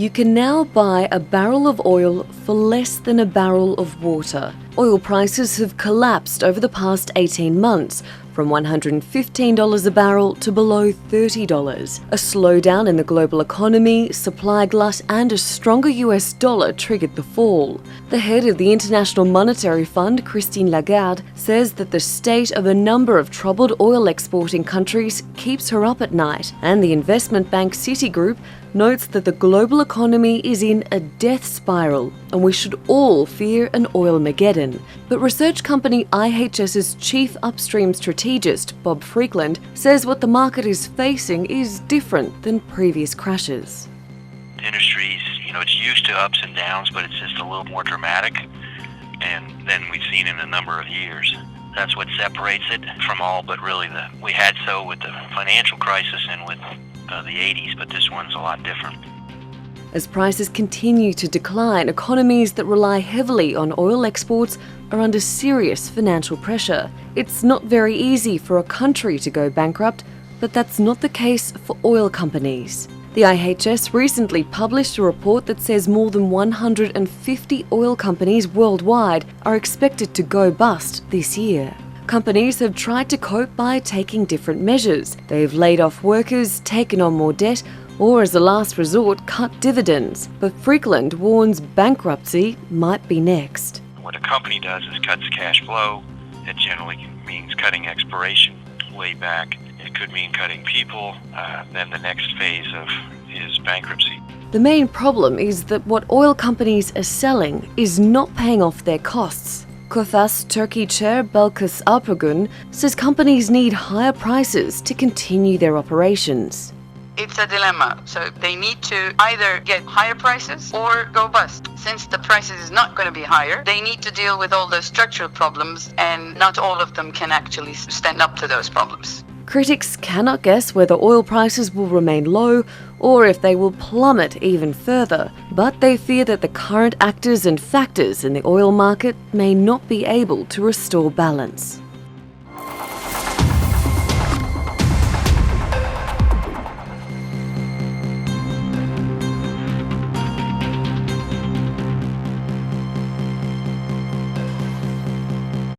You can now buy a barrel of oil for less than a barrel of water. Oil prices have collapsed over the past 18 months, from $115 a barrel to below $30. A slowdown in the global economy, supply glut, and a stronger US dollar triggered the fall. The head of the International Monetary Fund, Christine Lagarde, says that the state of a number of troubled oil exporting countries keeps her up at night, and the investment bank Citigroup notes that the global economy is in a death spiral and we should all fear an Oilmageddon. But research company IHS's chief upstream strategist, Bob Fryklund, says what the market is facing is different than previous crashes. The industry's, it's used to ups and downs, but it's just a little more dramatic than we've seen in a number of years. That's what separates it from all, but really we had so with the financial crisis and with the 80s, but this one's a lot different. As prices continue to decline, economies that rely heavily on oil exports are under serious financial pressure. It's not very easy for a country to go bankrupt, but that's not the case for oil companies. The IHS recently published a report that says more than 150 oil companies worldwide are expected to go bust this year. Companies have tried to cope by taking different measures. They've laid off workers, taken on more debt, or as a last resort, cut dividends. But Fryklund warns bankruptcy might be next. What a company does is cuts cash flow. It generally means cutting exploration way back. It could mean cutting people. Then the next phase is bankruptcy. The main problem is that what oil companies are selling is not paying off their costs. KOTHAS Turkey chair Belkıs Alpagun says companies need higher prices to continue their operations. It's a dilemma. So they need to either get higher prices or go bust. Since the prices is not going to be higher, they need to deal with all those structural problems, and not all of them can actually stand up to those problems. Critics cannot guess whether oil prices will remain low or if they will plummet even further, but they fear that the current actors and factors in the oil market may not be able to restore balance.